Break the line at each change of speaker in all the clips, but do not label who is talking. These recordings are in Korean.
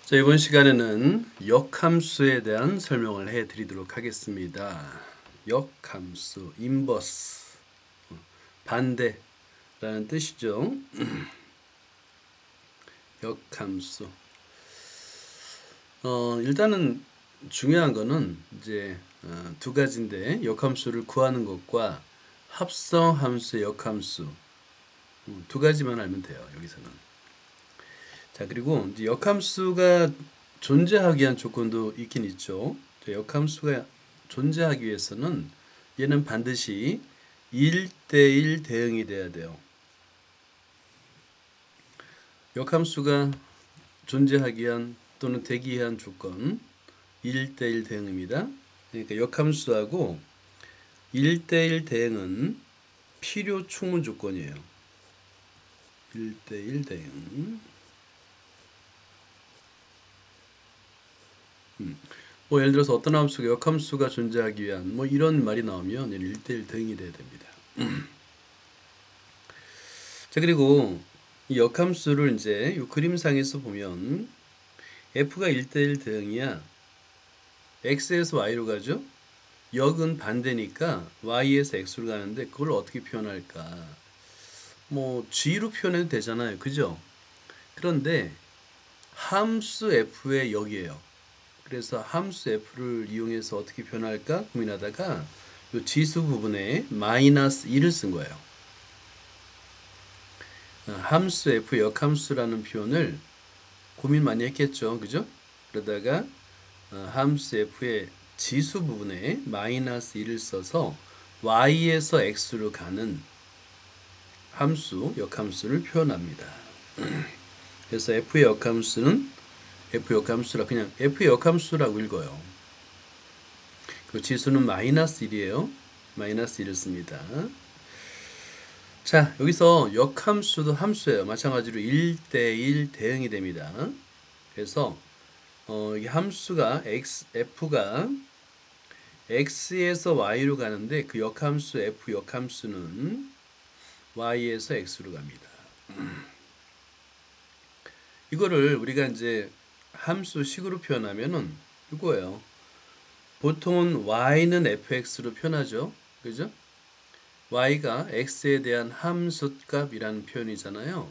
자, 이번 시간에는 역함수에 대한 설명을 해 드리도록 하겠습니다. 역함수, 인버스, 반대라는 뜻이죠. 역함수. 일단은 중요한 거는 이제 두 가지인데, 역함수를 구하는 것과 합성함수의 역함수, 두 가지만 알면 돼요, 여기서는. 자, 그리고 이제 역함수가 존재하기 위한 조건도 있긴 있죠. 역함수가 존재하기 위해서는 얘는 반드시 1대1 대응이 돼야 돼요. 역함수가 존재하기 위한 또는 되기 위한 조건 1대1 대응입니다. 그러니까 역함수하고 1대1 대응은 필요 충분 조건이에요. 1대1 대응. 뭐 예를 들어서 어떤 함수가 역함수가 존재하기 위한 뭐 이런 말이 나오면 1대1 대응이 돼야 됩니다. 자, 그리고 이 역함수를 이제 이 그림상에서 보면 f가 1대1 대응이야. x에서 y로 가죠. 역은 반대니까 y에서 x로 가는데 그걸 어떻게 표현할까? 뭐 g로 표현해도 되잖아요. 그죠? 그런데 함수 f의 역이에요. 그래서 함수 f를 이용해서 어떻게 표현할까 고민하다가 이 지수 부분에 마이너스 2를 쓴 거예요. 함수 f 역함수라는 표현을 고민 많이 했겠죠. 그죠? 그러다가 함수 f의 지수 부분에 마이너스 2를 써서 y에서 x로 가는 함수, 역함수를 표현합니다. 그래서 f의 역함수는 그냥 f의 역함수라고 읽어요. 그 지수는 마이너스 1이에요. 마이너스 1을 씁니다. 자, 여기서 역함수도 함수예요. 마찬가지로 1대1 대응이 됩니다. 그래서 이 함수가 f가 x에서 y로 가는데 그 역함수 f 역함수는 y에서 x로 갑니다. 이거를 우리가 이제 함수식으로 표현하면은 이거예요. 보통은 y는 fx로 표현하죠. 그죠? y가 x에 대한 함수값이라는 표현이잖아요.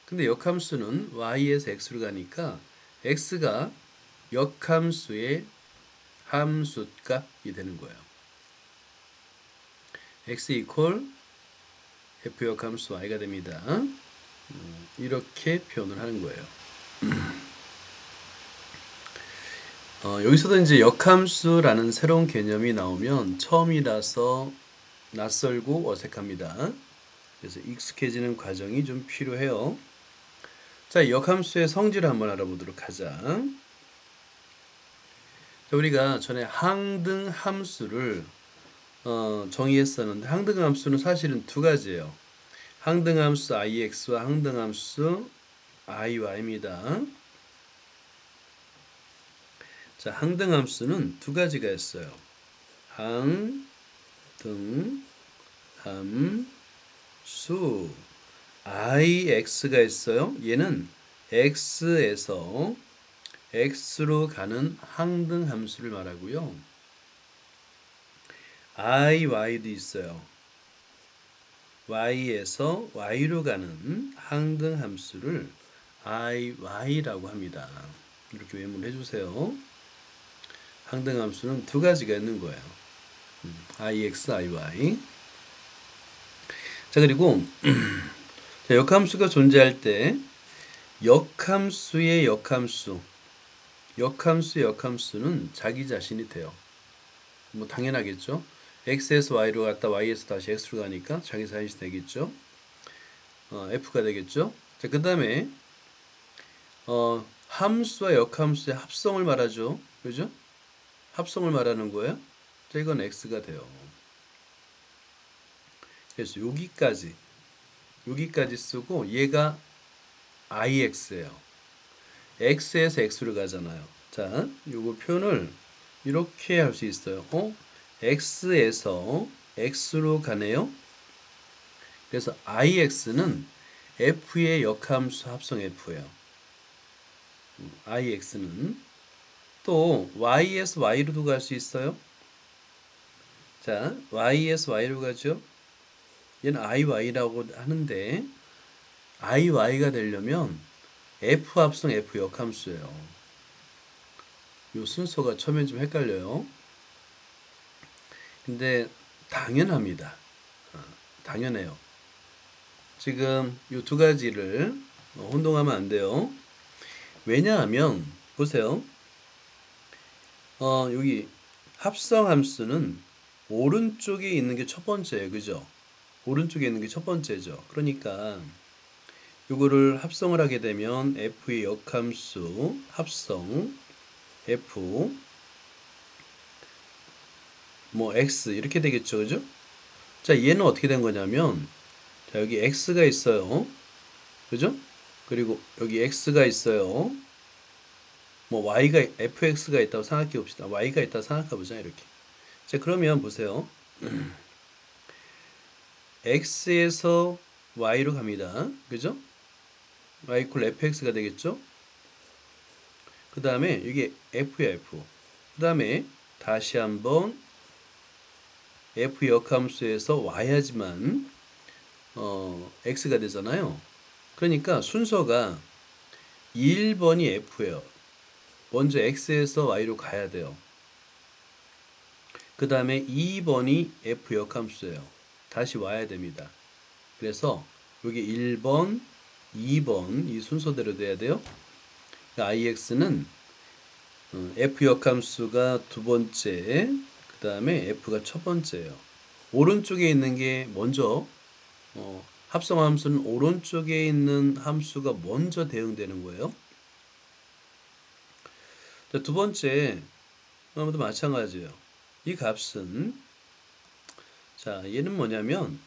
근데 역함수는 y에서 x로 가니까 x가 역함수의 함수값이 되는 거예요. x 이퀄 f 역함수 y가 됩니다. 이렇게 표현을 하는 거예요. 여기서도 이제 역함수라는 새로운 개념이 나오면 처음이라서 낯설고 어색합니다. 그래서 익숙해지는 과정이 좀 필요해요. 자, 역함수의 성질을 한번 알아보도록 하자. 자, 우리가 전에 항등함수를 정의했었는데 항등함수는 사실은 두 가지예요. 항등함수 ix와 항등함수 iy입니다. 자, 항등함수는 두 가지가 있어요. 항등함수 ix가 있어요. 얘는 x에서 x로 가는 항등함수를 말하고요. iy도 있어요. y에서 y로 가는 항등함수를 iy라고 합니다. 이렇게 외문해 주세요. 항등함수는 두 가지가 있는 거예요. ix, iy. 자, 그리고 역함수가 존재할 때 역함수의 역함수는 자기 자신이 돼요. 뭐 당연하겠죠. x에서 y로 갔다 y에서 다시 x로 가니까 자기 자신이 되겠죠. f가 되겠죠. 자, 그 다음에 함수와 역함수의 합성을 말하죠. 그죠? 합성을 말하는 거예요. 자, 이건 x가 돼요. 그래서 여기까지 쓰고 얘가 ix예요. x에서 x로 가잖아요. 자, 요거 표현을 이렇게 할 수 있어요. x에서 x로 가네요. 그래서 ix는 f의 역함수 합성 f예요. ix는 또 y에서 y로도 갈 수 있어요. 자, y에서 y로 가죠. 얘는 iy라고 하는데 iy가 되려면 f 합성 f 역함수예요. 요 순서가 처음엔 좀 헷갈려요. 근데 당연합니다. 당연해요. 지금 이 두 가지를 혼동하면 안 돼요. 왜냐하면 보세요. 여기 합성함수는 오른쪽에 있는 게 첫 번째예요. 그죠? 오른쪽에 있는 게 첫 번째죠. 그러니까 이거를 합성을 하게 되면 f의 역함수 합성 f 뭐 x 이렇게 되겠죠. 그죠? 자, 얘는 어떻게 된 거냐면 자, 여기 x가 있어요. 그죠? 그리고 여기 x가 있어요. 뭐 y가 fx가 있다고 생각해 봅시다. y가 있다고 생각해 보자 이렇게. 자, 그러면 보세요. x에서 y로 갑니다. 그죠? y 이퀄 fx가 되겠죠? 그 다음에 이게 f야 f. 그 다음에 다시 한번 f 역함수에서 와야지만 x가 되잖아요. 그러니까 순서가 1번이 f예요. 먼저 x에서 y로 가야 돼요. 그 다음에 2번이 f 역함수예요. 다시 와야 됩니다. 그래서 여기 1번, 2번 이 순서대로 돼야 돼요. ix는 f 역함수가 두 번째, 그 다음에 f가 첫 번째예요. 오른쪽에 있는 게 먼저 합성함수는 오른쪽에 있는 함수가 먼저 대응되는 거예요. 자, 두 번째 도 마찬가지예요. 이 값은 자, 얘는 뭐냐면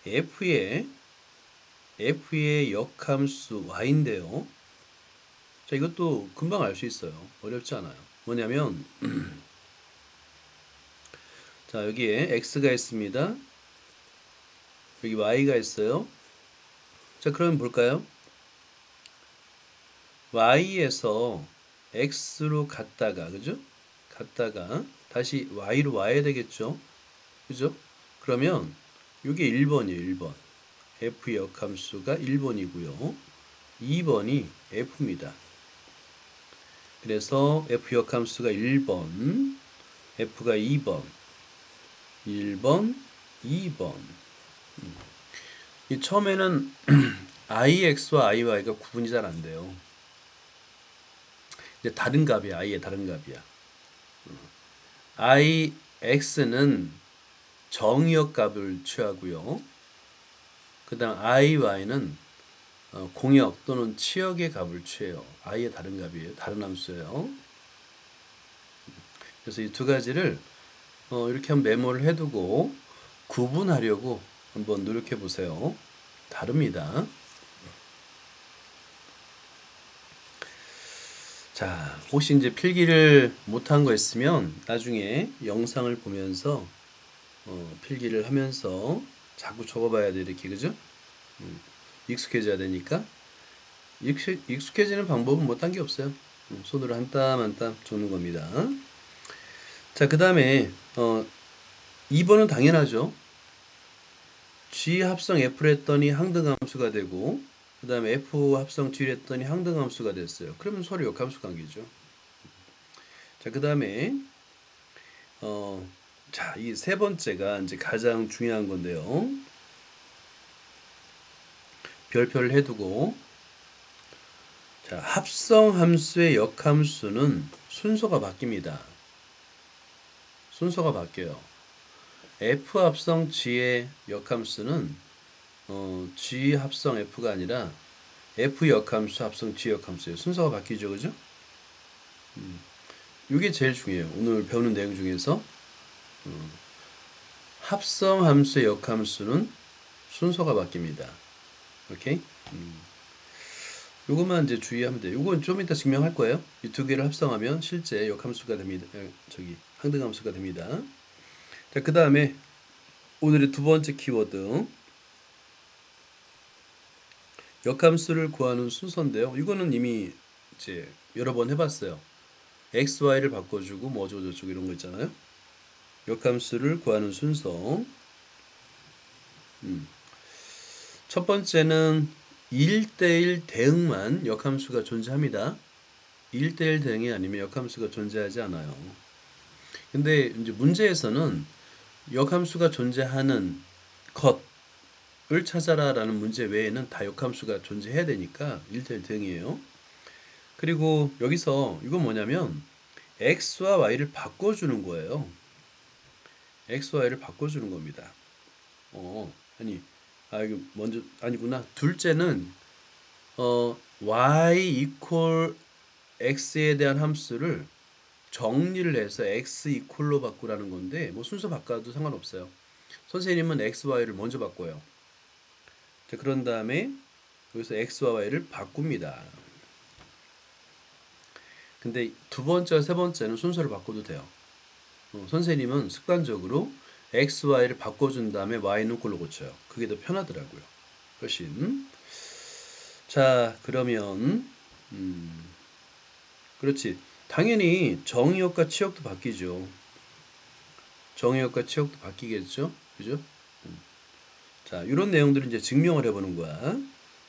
f의 역함수 y인데요. 자, 이것도 금방 알 수 있어요. 어렵지 않아요. 뭐냐면 자, 여기에 x가 있습니다. 여기 y가 있어요. 자, 그러면 볼까요? y에서 x로 갔다가 그죠? 갔다가 다시 y로 와야 되겠죠? 그죠? 그러면 이게 1번이에요. 1번. f 역함수가 1번이고요. 2번이 f입니다. 그래서 f 역함수가 1번, f가 2번, 1번, 2번. 이 처음에는 ix와 iy가 구분이 잘 안 돼요. 근데 다른 값이야. i의 다른 값이야. ix는 정의역 값을 취하고요. 그 다음 iy는 공역 또는 치역의 값을 취해요. i의 다른 값이에요. 다른 함수예요. 그래서 이 두 가지를 이렇게 한번 메모를 해두고 구분하려고 한번 노력해 보세요. 다릅니다. 자, 혹시 이제 필기를 못한 거 있으면 나중에 영상을 보면서 필기를 하면서 자꾸 적어봐야 돼. 이렇게 그죠? 익숙해져야 되니까 익숙해지는 방법은 뭐 딴 게 없어요. 손으로 한 땀 한 땀 적는 겁니다. 자, 그 다음에 2번은 당연하죠. G 합성 F를 했더니 항등함수가 되고 그 다음에 F 합성 G를 했더니 항등함수가 됐어요. 그러면 서로 역함수 관계죠. 자, 그 다음에 자, 이 세 번째가 이제 가장 중요한 건데요. 별표를 해두고 자, 합성함수의 역함수는 순서가 바뀝니다. 순서가 바뀌어요. F 합성 G의 역함수는 G 합성 F가 아니라 F 역함수 합성 G 역함수예요. 순서가 바뀌죠, 그죠? 이게 제일 중요해요. 오늘 배우는 내용 중에서 합성함수의 역함수는 순서가 바뀝니다. 오케이? 요것만 이제 주의하면 돼요. 요건 좀 이따 증명할 거예요. 이 두 개를 합성하면 실제 역함수가 됩니다. 항등함수가 됩니다. 자, 그 다음에 오늘의 두 번째 키워드 역함수를 구하는 순서인데요. 이거는 이미 이제 여러 번 해봤어요. x, y를 바꿔주고 뭐 어쩌고 저쩌고 이런 거 있잖아요. 역함수를 구하는 순서. 첫 번째는 1대1 대응만 역함수가 존재합니다. 1대1 대응이 아니면 역함수가 존재하지 않아요. 근데 이제 문제에서는 역함수가 존재하는 것을 찾아라라는 문제 외에는 다 역함수가 존재해야 되니까 1대1 대응이에요. 그리고 여기서 이건 뭐냐면 x와 y를 바꿔주는 거예요. x와 y를 바꿔주는 겁니다. 아니, 이거 먼저 아니구나. 둘째는 y equal x에 대한 함수를 정리를 해서 x 이퀄로 바꾸라는 건데 뭐 순서 바꿔도 상관없어요. 선생님은 x, y를 먼저 바꿔요. 자, 그런 다음에 여기서 x와 y를 바꿉니다. 근데 두 번째와 세 번째는 순서를 바꿔도 돼요. 선생님은 습관적으로 x, y를 바꿔준 다음에 y는 꼴로 고쳐요. 그게 더 편하더라고요. 훨씬. 자, 그러면 그렇지. 당연히 정의역과 치역도 바뀌죠. 정의역과 치역도 바뀌겠죠. 그죠? 자, 이런 내용들을 이제 증명을 해보는 거야.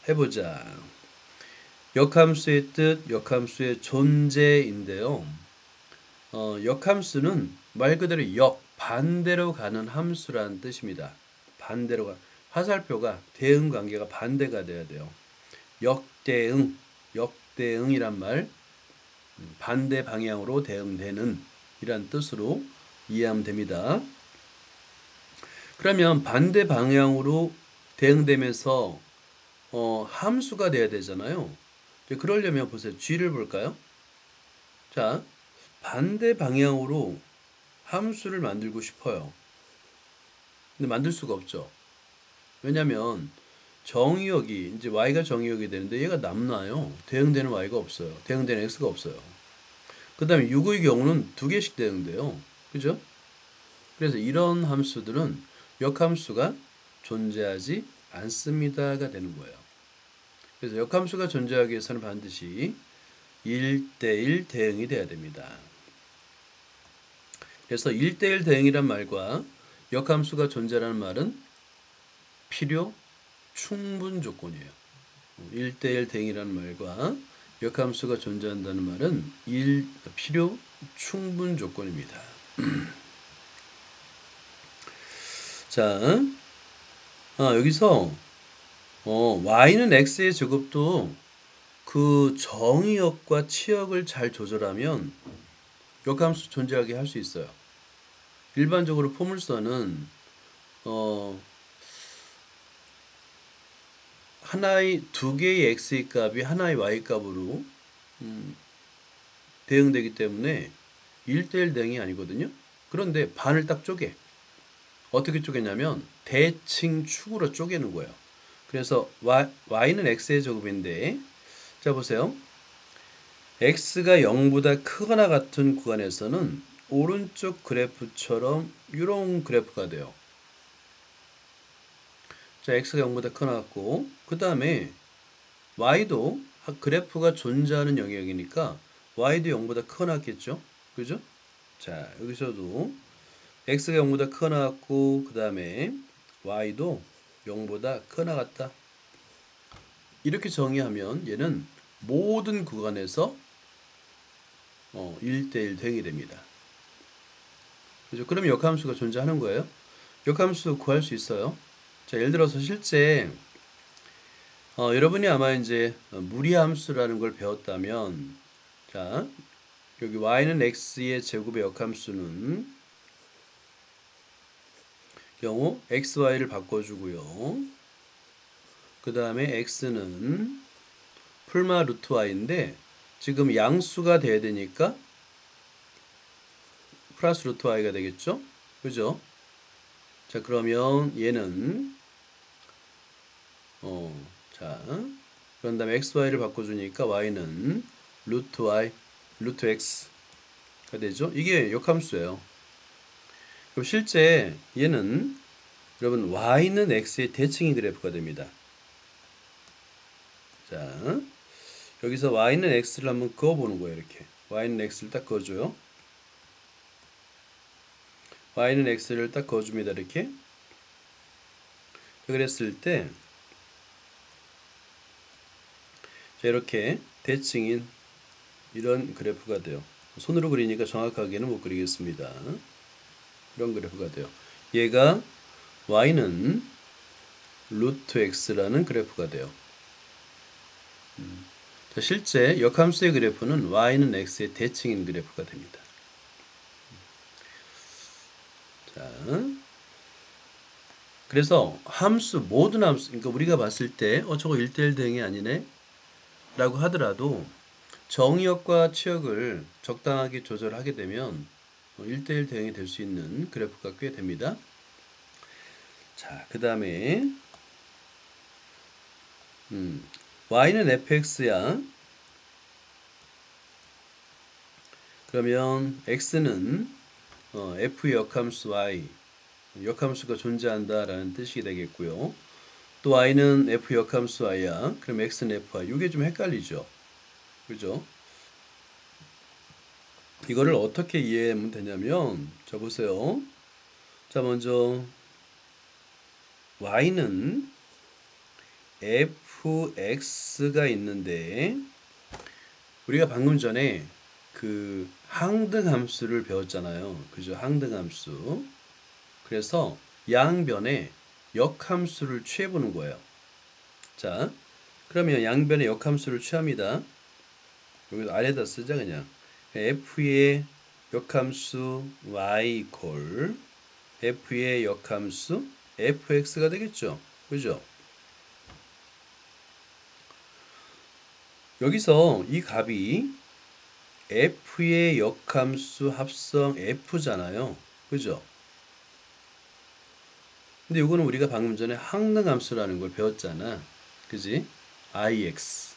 해보자. 역함수의 뜻, 역함수의 존재인데요. 역함수는 말 그대로 반대로 가는 함수라는 뜻입니다. 반대로 가. 화살표가 대응 관계가 반대가 돼야 돼요. 역대응, 역대응이란 말, 반대 방향으로 대응되는 이란 뜻으로 이해하면 됩니다. 그러면 반대 방향으로 대응되면서 함수가 돼야 되잖아요. 그러려면 보세요. G를 볼까요? 자, 반대 방향으로 함수를 만들고 싶어요. 근데 만들 수가 없죠. 왜냐면 정의역이 이제 y가 정의역이 되는데 얘가 남나요. 대응되는 y가 없어요. 대응되는 x가 없어요. 그 다음에 6의 경우는 두 개씩 대응돼요. 그죠? 그래서 이런 함수들은 역함수가 존재하지 않습니다가 되는 거예요. 그래서 역함수가 존재하기 위해서는 반드시 1대1 대응이 돼야 됩니다. 그래서 1대1 대응이란 말과 역함수가 존재라는 말은 필요, 충분 조건이에요. 1대1 대응이라는 말과 역함수가 존재한다는 말은 필요, 충분 조건입니다. 자, 여기서 y는 x의 제곱도 그 정의역과 치역을 잘 조절하면 역함수 존재하게 할 수 있어요. 일반적으로 포물선은 하나의 두 개의 x의 값이 하나의 y 값으로 대응되기 때문에 1대1 대응이 아니거든요. 그런데 반을 딱 쪼개. 어떻게 쪼개냐면 대칭 축으로 쪼개는 거예요. 그래서 y는 x의 제곱인데 자 보세요. x가 0보다 크거나 같은 구간에서는 오른쪽 그래프처럼 이런 그래프가 돼요. 자, x가 0보다 크거나 같고 그 다음에 y도 그래프가 존재하는 영역이니까 y도 0보다 크거나 같겠죠. 그죠? 자, 여기서도 x가 0보다 크거나 같고 그 다음에 y도 0보다 크거나 같다. 이렇게 정의하면 얘는 모든 구간에서 1대1 대응이 됩니다. 그죠? 그러면 역함수가 존재하는 거예요. 역함수 구할 수 있어요. 자, 예를 들어서 실제 여러분이 아마 이제 무리함수라는 걸 배웠다면 자, 여기 y는 x의 제곱의 역함수는 경우 x, y를 바꿔주고요. 그 다음에 x는 풀마 루트 y인데 지금 양수가 돼야 되니까 플러스 루트 y가 되겠죠? 그죠? 자, 그러면 얘는 자, 그런 다음에 x, y를 바꿔주니까 y는 루트 y, 루트 x가 되죠? 이게 역함수예요. 그럼 실제 얘는 여러분 y는 x의 대칭인 그래프가 됩니다. 자, 여기서 y는 x를 한번 그어보는 거예요. 이렇게 y는 x를 딱 그어줘요. y는 x를 딱 그어줍니다. 이렇게. 그랬을 때 이렇게 대칭인 이런 그래프가 돼요. 손으로 그리니까 정확하게는 못 그리겠습니다. 이런 그래프가 돼요. 얘가 y는 루트 x라는 그래프가 돼요. 실제 역함수의 그래프는 y는 x의 대칭인 그래프가 됩니다. 자, 그래서 모든 함수, 그러니까 우리가 봤을 때 저거 1대1 대응이 아니네 라고 하더라도 정의역과 치역을 적당하게 조절하게 되면 1대1 대응이 될 수 있는 그래프가 꽤 됩니다. 자, 그 다음에 y는 fx야. 그러면 x는 f 역함수 y, 역함수가 존재한다라는 뜻이 되겠고요. 또 y는 f 역함수 y야. 그럼 x는 fy. 이게 좀 헷갈리죠. 그죠? 이거를 어떻게 이해하면 되냐면, 자 보세요. 자 먼저 y는 fx가 있는데 우리가 방금 전에 그 항등함수를 배웠잖아요. 그죠? 항등함수. 그래서 양변에 역함수를 취해보는 거예요. 자, 그러면 양변에 역함수를 취합니다. 여기 아래다 쓰자 그냥. f의 역함수 y 이퀄 f의 역함수 fx가 되겠죠. 그죠? 여기서 이 값이 f의 역함수 합성 f잖아요. 그죠? 근데 이거는 우리가 방금 전에 항등함수라는 걸 배웠잖아. 그지? ix.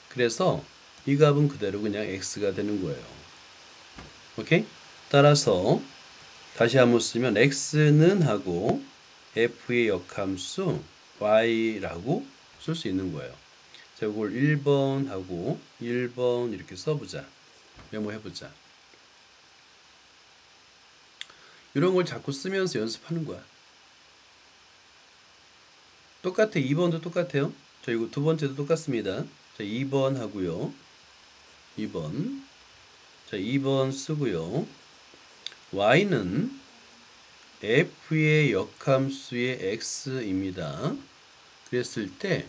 그래서 이 값은 그대로 그냥 x가 되는 거예요. 오케이? 따라서 다시 한번 쓰면 x는 하고 f의 역함수 y라고 쓸 수 있는 거예요. 자, 이걸 1번 하고 1번 이렇게 써보자. 메모해보자. 이런 걸 자꾸 쓰면서 연습하는 거야. 똑같아. 2번도 똑같아요. 자, 이거 두 번째도 똑같습니다. 자, 2번 하고요. 2번. 자, 2번 쓰고요. y는 f의 역함수의 x입니다. 그랬을 때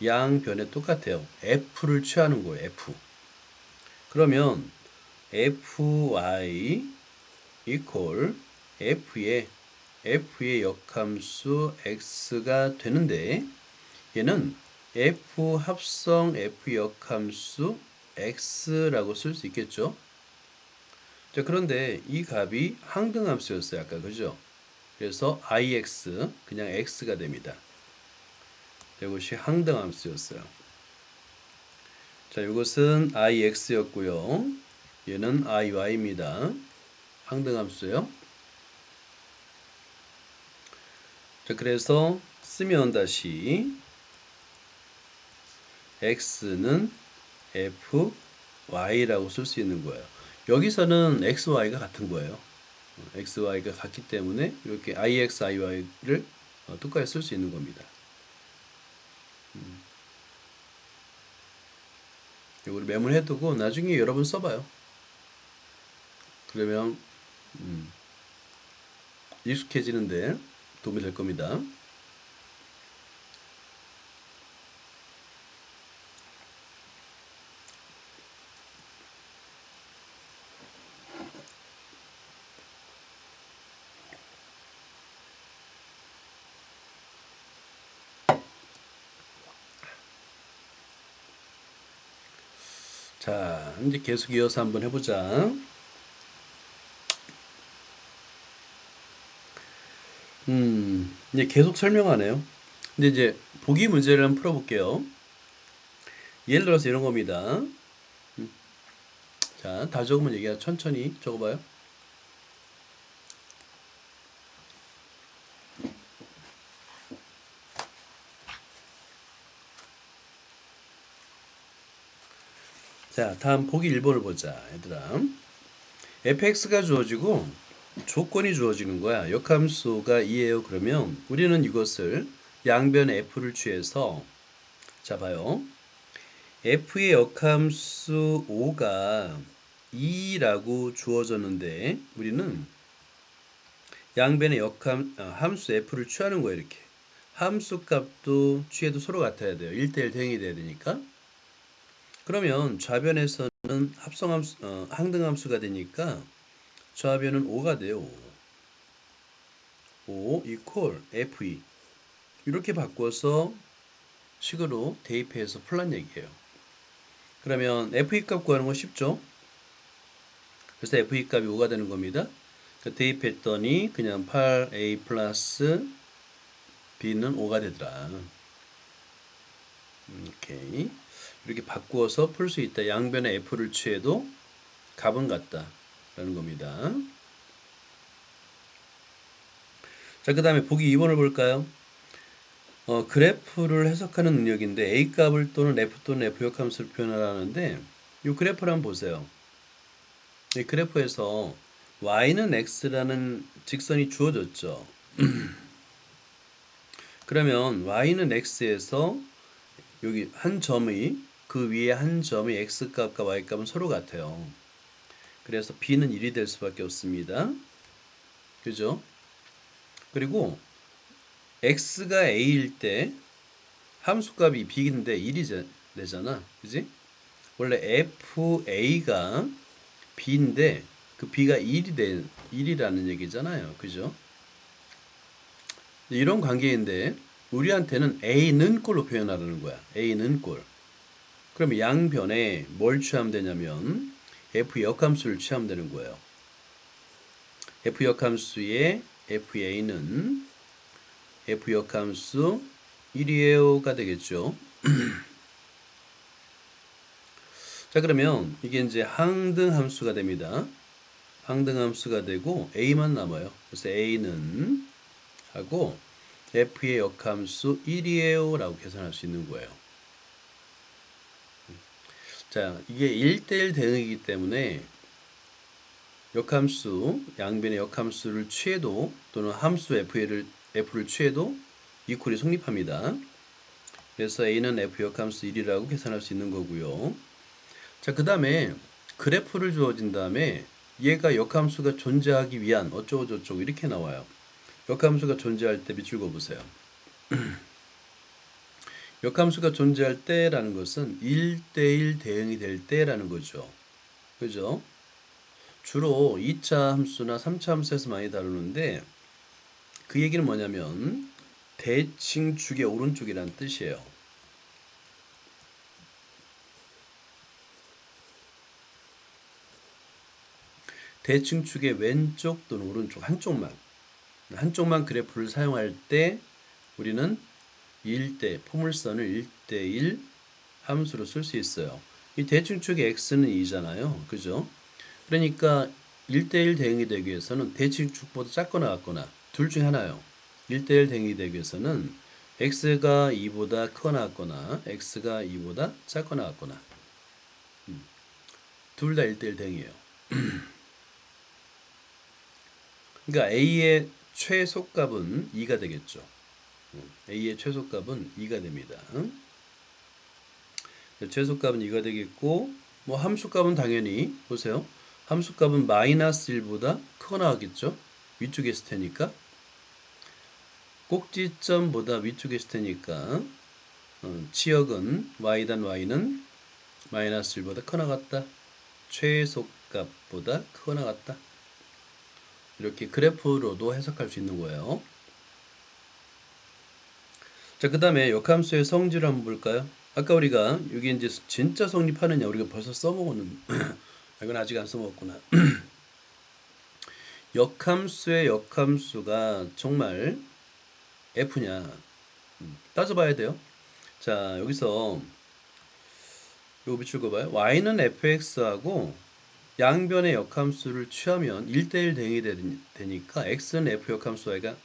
양변에 똑같아요. f를 취하는 거예요. f. 그러면 fy equal f의 역함수 x가 되는데 얘는 f 합성 f 역함수 x라고 쓸 수 있겠죠. 자, 그런데 이 값이 항등함수였어요. 아까 그죠? 그래서 ix 그냥 x가 됩니다. 이것이 항등함수였어요. 자, 이것은 ix였고요. 얘는 iy입니다. 항등함수요. 자, 그래서 쓰면 다시 x는 fy라고 쓸 수 있는 거예요. 여기서는 xy가 같은 거예요. xy가 같기 때문에 이렇게 ix, iy를 똑같이 쓸 수 있는 겁니다. 이걸 메모해두고 나중에 여러분 써봐요. 그러면 익숙해지는데 도움이 될 겁니다. 자, 이제 계속 이어서 한번 해보자. 이제 계속 설명하네요. 근데 이제 보기 문제를 한번 풀어볼게요. 예를 들어서 이런 겁니다. 자, 다 적으면 얘기하 천천히 적어봐요. 자, 다음 보기 1번을 보자, 얘들아. fx가 주어지고 조건이 주어지는 거야. 역함수가 2예요. 그러면 우리는 이것을 양변 f를 취해서, 자 봐요. f의 역함수 5가 2라고 주어졌는데 우리는 양변의 함수 f를 취하는 거예요. 이렇게 함수 값도 취해도 서로 같아야 돼요. 1대1 대응이 돼야 되니까. 그러면 좌변에서는 항등함수가 되니까 좌변은 5가 돼요. 5 이퀄 fe 이렇게 바꿔서 식으로 대입해서 풀란 얘기예요. 그러면 fe 값 구하는 거 쉽죠? 그래서 fe 값이 5가 되는 겁니다. 대입했더니 그냥 8a 플러스 b는 5가 되더라. 오케이. 이렇게 바꾸어서 풀 수 있다. 양변의 f를 취해도 값은 같다 라는 겁니다. 자, 그 다음에 보기 2번을 볼까요? 그래프를 해석하는 능력인데 a 값을 또는 f 또는 f 역함수를 표현하라는데 이 그래프를 한번 보세요. 이 그래프에서 y는 x라는 직선이 주어졌죠. 그러면 y는 x에서 여기 한 점이 그 위에 한 점의 x값과 y값은 서로 같아요. 그래서 b는 1이 될 수밖에 없습니다. 그죠? 그리고 x가 a일 때 함수값이 b인데 1이 되잖아. 그지? 원래 fa가 b인데 그 b가 1이라는 얘기잖아요. 그죠? 이런 관계인데 우리한테는 a는 꼴로 표현하라는 거야. a는 꼴. 그럼 양변에 뭘 취하면 되냐면 f 역함수를 취하면 되는 거예요. f 역함수의 fa는 f 역함수 1이에요가 되겠죠. 자, 그러면 이게 이제 항등함수가 됩니다. 항등함수가 되고 a만 남아요. 그래서 a는 하고 f의 역함수 1이에요 라고 계산할 수 있는 거예요. 자, 이게 1대1 대응이기 때문에 역함수, 양변의 역함수를 취해도 또는 함수 f를 취해도 이퀄이 성립합니다. 그래서 a는 f 역함수 1이라고 계산할 수 있는 거고요. 자, 그 다음에 그래프를 주어진 다음에 얘가 역함수가 존재하기 위한 어쩌고저쩌고 이렇게 나와요. 역함수가 존재할 때 밑줄 그어보세요. 역함수가 존재할 때라는 것은 1대1 대응이 될 때라는 거죠. 그죠? 주로 2차 함수나 3차 함수에서 많이 다루는데 그 얘기는 뭐냐면 대칭축의 오른쪽이라는 뜻이에요. 대칭축의 왼쪽 또는 오른쪽 한쪽만 그래프를 사용할 때 우리는 포물선을 1대1 함수로 쓸 수 있어요. 이 대칭축의 x는 2잖아요. 그죠? 그러니까 1대1 대응이 되기 위해서는 대칭축보다 작거나 같거나 둘 중에 하나요. 1대1 대응이 되기 위해서는 x가 2보다 크거나 같거나 x가 2보다 작거나 같거나 둘 다 1대1 대응이에요. 그러니까 a의 최소값은 2가 되겠죠. a의 최소값은 2가 됩니다. 최소값은 2가 되겠고 뭐 함수값은 당연히 보세요. 함수값은 마이너스 1보다 크거나 하겠죠. 위쪽에 있을 테니까. 꼭지점보다 위쪽에 있을 테니까 치역은 y단 y는 마이너스 1보다 크거나 같다. 최소값보다 크거나 같다. 이렇게 그래프로도 해석할 수 있는 거예요. 자, 그 다음에 역함수의 성질을 한번 볼까요? 아까 우리가 여기 이제 진짜 성립하느냐 우리가 벌써 써먹었는 이건 아직 안 써먹었구나. 역함수의 역함수가 정말 f냐 따져봐야 돼요. 자, 여기서 요거 밑줄 그어봐요. y는 fx하고 양변의 역함수를 취하면 1대1 대응이 되니까 x는 f 역함수 y가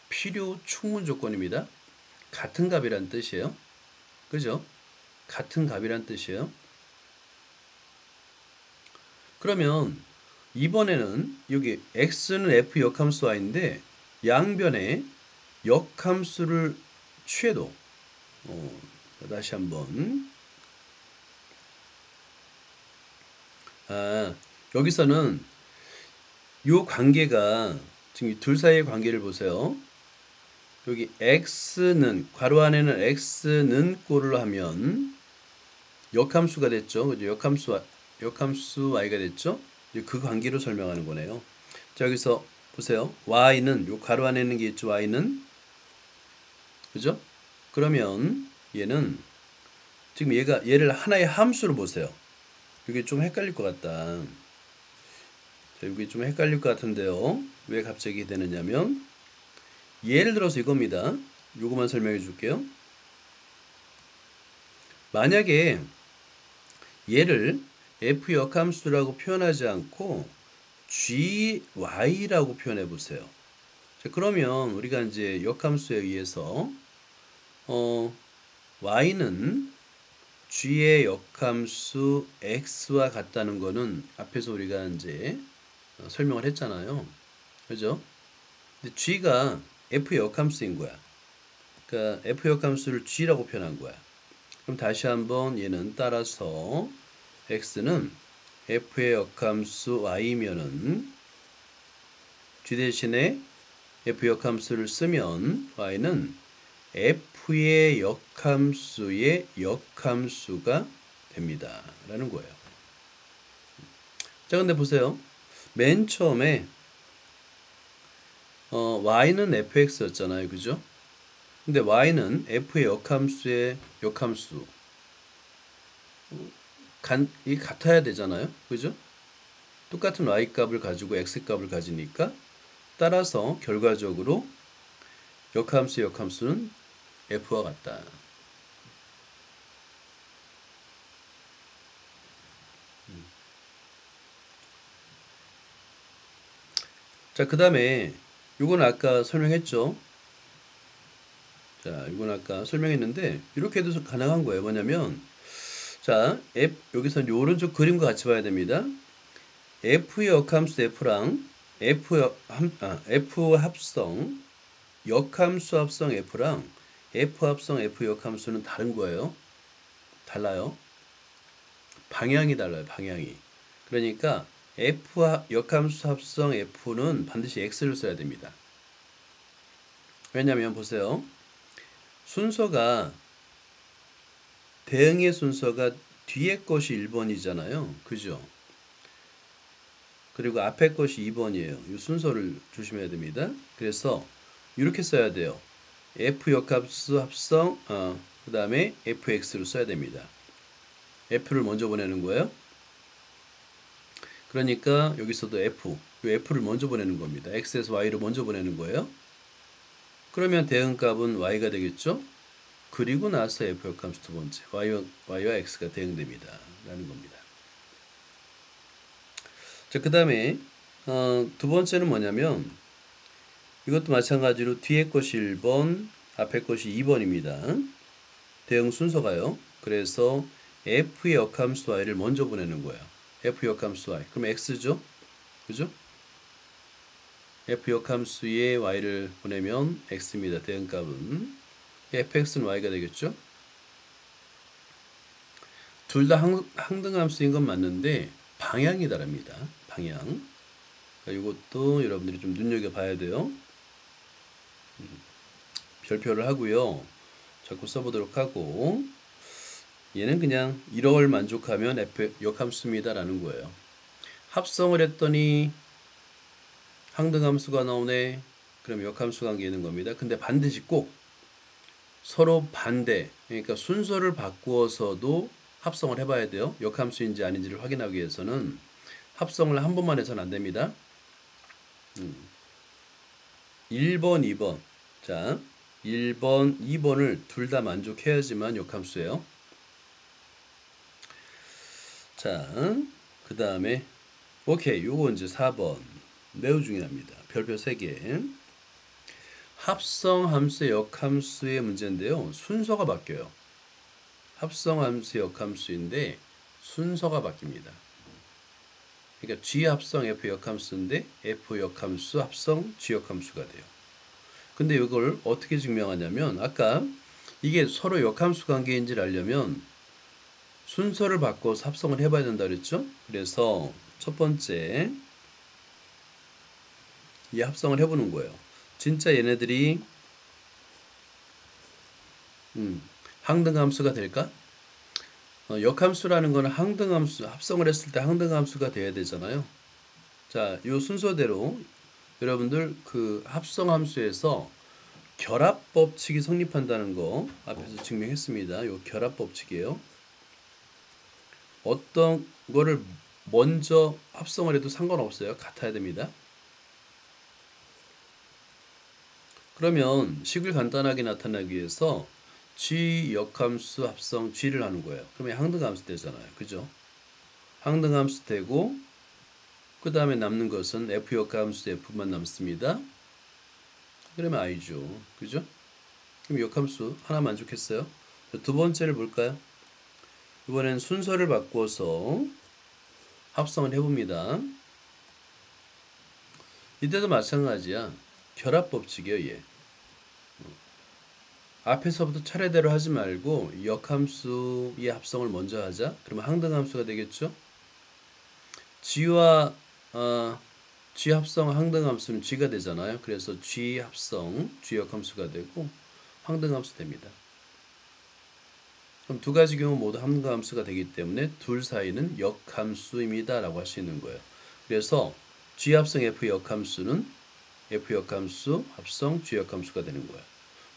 필요 충분 조건입니다. 같은 값이란 뜻이에요. 그죠? 같은 값이란 뜻이에요. 그러면 이번에는 여기 x는 f 역함수 y인데 양변에 역함수를 취해도 다시 한번 여기서는 요 관계가 지금 이 둘 사이의 관계를 보세요. 여기 x는 괄호 안에는 x는 꼴로 하면 역함수가 됐죠. 그죠? 역함수 y가 됐죠. 이제 그 관계로 설명하는 거네요. 자, 여기서 보세요. y는 요 괄호 안에 있는 게 있죠. y는 그죠? 그러면 얘는 지금 얘를 하나의 함수로 보세요. 이게 좀 헷갈릴 것 같다. 자, 이게 좀 헷갈릴 것 같은데요. 왜 갑자기 되느냐면 예를 들어서 이겁니다. 요거만 설명해 줄게요. 만약에 얘를 f 역함수라고 표현하지 않고 gy라고 표현해 보세요. 자, 그러면 우리가 이제 역함수에 의해서 y는 g의 역함수 x와 같다는 거는 앞에서 우리가 이제 설명을 했잖아요. 그죠? 근데 g가 f 역함수인 거야. 그러니까 f 역함수를 g라고 표현한 거야. 그럼 다시 한번 얘는 따라서 x는 f의 역함수 y면은 g 대신에 f 역함수를 쓰면 y는 f의 역함수의 역함수가 됩니다. 라는 거예요. 자, 근데 보세요. 맨 처음에 y는 fx였잖아요. 그죠? 근데 y는 f의 역함수의 역함수 이 같아야 되잖아요. 그죠? 똑같은 y 값을 가지고 x 값을 가지니까 따라서 결과적으로 역함수는 f와 같다. 자, 그 다음에 이건 아까 설명했죠. 자, 이건 아까 설명했는데 이렇게 해도 가능한 거예요. 뭐냐면 자, 여기서 이 오른쪽 그림과 같이 봐야 됩니다. f의 역함수 f랑 f 합성 역함수 합성 f랑 f 합성 f 역함수는 다른 거예요. 달라요. 방향이 달라요. 방향이. 그러니까 f 역함수 합성 f는 반드시 x를 써야 됩니다. 왜냐면 보세요. 순서가 대응의 순서가 뒤에 것이 1번이잖아요. 그죠? 그리고 앞에 것이 2번이에요. 이 순서를 조심해야 됩니다. 그래서 이렇게 써야 돼요. f 역함수 합성 그 다음에 fx를 써야 됩니다. f를 먼저 보내는 거예요. 그러니까 여기서도 이 f를 먼저 보내는 겁니다. x에서 y를 먼저 보내는 거예요. 그러면 대응값은 y가 되겠죠. 그리고 나서 f 역함수 두 번째 y와 x가 대응됩니다. 라는 겁니다. 자, 그 다음에 두 번째는 뭐냐면 이것도 마찬가지로 뒤에 것이 1번, 앞에 것이 2번입니다. 대응 순서가요. 그래서 f 역함수 y를 먼저 보내는 거예요. f 역함수 y. 그럼 x죠? 그죠? f 역함수의 y를 보내면 x입니다. 대응값은 fx는 y가 되겠죠? 둘 다 항등함수인 건 맞는데 방향이 다릅니다. 방향. 이것도 여러분들이 좀 눈여겨봐야 돼요. 별표를 하고요. 자꾸 써보도록 하고 얘는 그냥 1억을 만족하면 f 역함수입니다 라는 거예요. 합성을 했더니 항등함수가 나오네. 그럼 역함수 관계 있는 겁니다. 근데 반드시 꼭 서로 반대, 그러니까 순서를 바꾸어서도 합성을 해봐야 돼요. 역함수인지 아닌지를 확인하기 위해서는 합성을 한 번만 해서는 안 됩니다. 1번, 2번. 자, 1번, 2번을 둘 다 만족해야지만 역함수예요. 자, 그 다음에 오케이. 요거 이제 4번. 매우 중요합니다. 별표 3개. 합성함수의 역함수의 문제인데요. 순서가 바뀌어요. 합성함수의 역함수인데 순서가 바뀝니다. 그러니까 G 합성 F 역함수인데 F 역함수 합성 G 역함수가 돼요. 근데 이걸 어떻게 증명하냐면 아까 이게 서로 역함수 관계인지를 알려면 순서를 바꿔서 합성을 해봐야 된다 그랬죠? 그래서 첫 번째 이 합성을 해보는 거예요. 진짜 얘네들이 항등함수가 될까? 역함수라는 거는 항등함수, 합성을 했을 때 항등함수가 돼야 되잖아요. 자, 이 순서대로 여러분들 그 합성함수에서 결합법칙이 성립한다는 거 앞에서 증명했습니다. 이 결합법칙이에요. 어떤 거를 먼저 합성을 해도 상관없어요. 같아야 됩니다. 그러면 식을 간단하게 나타내기 위해서 G 역함수 합성 G를 하는 거예요. 그러면 항등함수 되잖아요. 그죠? 항등함수 되고 그 다음에 남는 것은 F 역함수 F만 남습니다. 그러면 I죠. 그죠? 그럼 역함수 하나 만족했어요. 두 번째를 볼까요? 이번엔 순서를 바꿔서 합성을 해봅니다. 이때도 마찬가지야. 결합법칙이에요, 얘. 앞에서부터 차례대로 하지 말고 역함수의 합성을 먼저 하자. 그러면 항등함수가 되겠죠? G와 G 합성 항등함수는 G가 되잖아요. 그래서 G 합성 G 역함수가 되고 항등함수 됩니다. 그럼 두 가지 경우 모두 항등함수가 되기 때문에 둘 사이는 역함수입니다 라고 할 수 있는 거예요. 그래서 G 합성 F 역함수는 F 역함수 합성 G 역함수가 되는 거예요.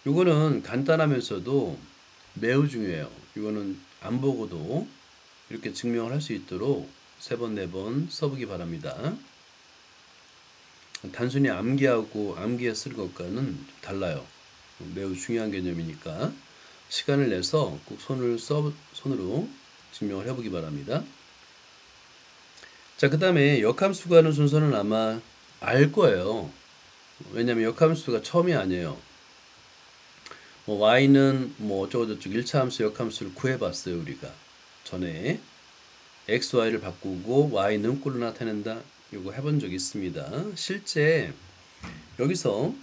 이거는 간단하면서도 매우 중요해요. 이거는 안 보고도 이렇게 증명을 할 수 있도록 3번, 4번 써보기 바랍니다. 단순히 암기하고 암기에 쓸 것과는 달라요. 매우 중요한 개념이니까 시간을 내서 꼭 손으로 증명을 해보기 바랍니다. 자, 그 다음에 역함수 구하는 순서는 아마 알 거예요. 왜냐면 역함수가 처음이 아니에요. y는 어쩌고저쩌고 1차 함수 역함수를 구해봤어요. 우리가 전에 x, y를 바꾸고 y는 꼴로 나타낸다. 이거 해본 적 있습니다. 실제 여기서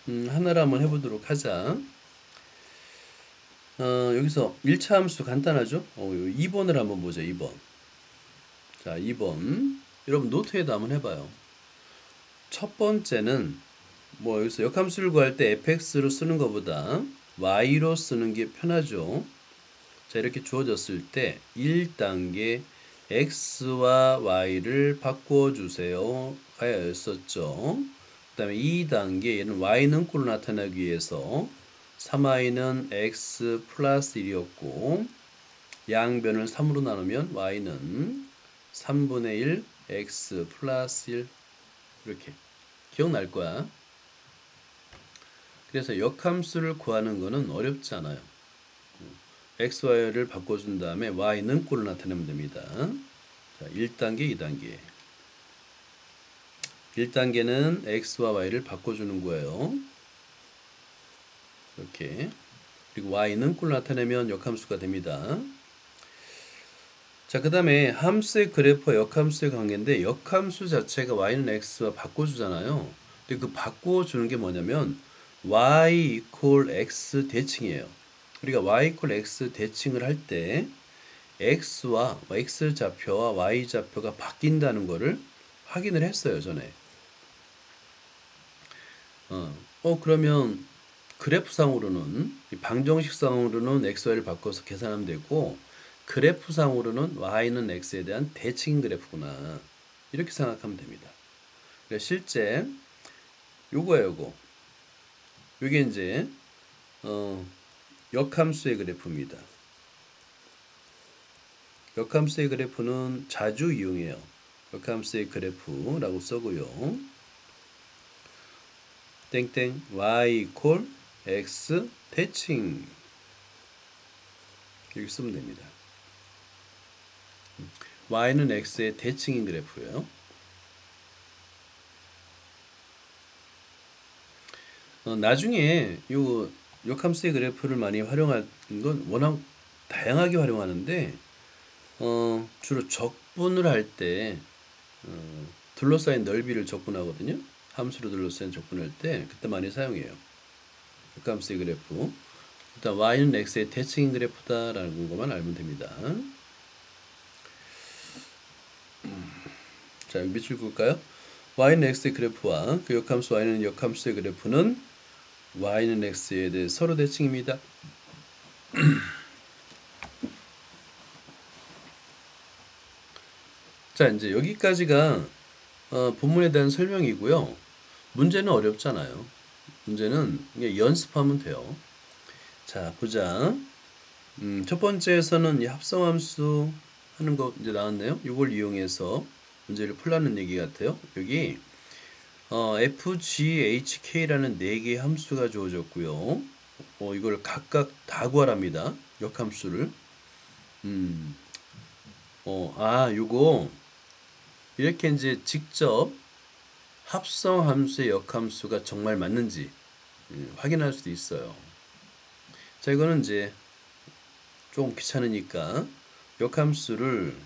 하나를 한번 해보도록 하자. 여기서 1차 함수 간단하죠? 2번을 한번 보자. 2번. 자, 2번. 여러분 노트에도 한번 해봐요. 첫 번째는 여기서 역함수를 구할 때 fx로 쓰는 것보다 y로 쓰는 게 편하죠. 자, 이렇게 주어졌을 때 1단계 x와 y를 바꿔주세요 하였었죠. 그 다음에 2단계 얘는 y는 꼴로 나타나기 위해서 3y는 x 플러스 1이었고 양변을 3으로 나누면 y는 3분의 1 x 플러스 1 이렇게 기억날 거야. 그래서 역함수를 구하는 거는 어렵지 않아요. x, y를 바꿔준 다음에 y는 꼴로 나타내면 됩니다. 자, 1단계, 2단계. 1단계는 x와 y를 바꿔주는 거예요. 이렇게. 그리고 y는 꼴로 나타내면 역함수가 됩니다. 자, 그 다음에 함수의 그래프와 역함수의 관계인데 역함수 자체가 y는 x와 바꿔주잖아요. 근데 그 바꿔주는 게 뭐냐면 y equal x 대칭이에요. 우리가 y equal x 대칭을 할 때 x와 x 좌표와 y 좌표가 바뀐다는 거를 확인을 했어요, 전에. 그러면 그래프상으로는 방정식상으로는 x, y를 바꿔서 계산하면 되고 그래프상으로는 y는 x에 대한 대칭 그래프구나. 이렇게 생각하면 됩니다. 그러니까 실제 요거예요, 요거. 요게 이제 역함수의 그래프입니다. 역함수의 그래프는 자주 이용해요. 역함수의 그래프라고 써고요. 땡땡 y equal x 대칭 이렇게 쓰면 됩니다. y는 x의 대칭인 그래프예요. 나중에 요 역함수의 그래프를 많이 활용하는 건 워낙 다양하게 활용하는데 주로 적분을 할 때 둘러싸인 넓이를 접근하거든요. 함수로 둘러싸인 접근할 때 그때 많이 사용해요. 역함수의 그래프. 일단 y는 x의 대칭인 그래프다라는 것만 알면 됩니다. 자, 여기 밑줄 그을까요? y는 x의 그래프와 그 역함수 y는 역함수의 그래프는 y는 x에 대해 서로 대칭입니다. 자, 이제 여기까지가 본문에 대한 설명이고요. 문제는 어렵잖아요. 문제는 그냥 연습하면 돼요. 자, 보자. 첫 번째에서는 이 합성함수 하는 거 이제 나왔네요. 이걸 이용해서 문제를 풀라는 얘기 같아요. 여기 FGHK라는 4개의 함수가 주어졌고요. 이걸 각각 다 구하랍니다. 역함수를. 요거 이렇게 이제 직접 합성함수의 역함수가 정말 맞는지 확인할 수도 있어요. 자, 이거는 이제 조금 귀찮으니까 역함수를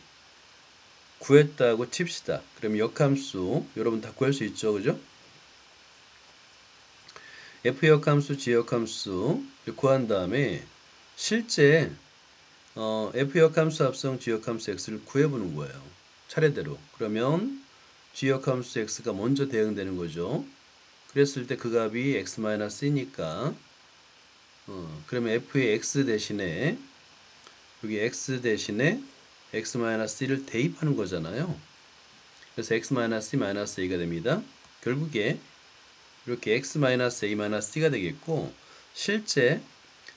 구했다고 칩시다. 그럼 역함수 여러분 다 구할 수 있죠, 그죠? F 역함수, G 역함수 구한 다음에 실제 F 역함수 합성 G 역함수 X를 구해보는 거예요. 차례대로. 그러면 G 역함수 X가 먼저 대응되는 거죠. 그랬을 때 그 값이 X-C니까 그러면 F의 X 대신에 여기 X 대신에 X-C를 대입하는 거잖아요. 그래서 X-C-A가 됩니다. 결국에 이렇게 X-A-C가 되겠고 실제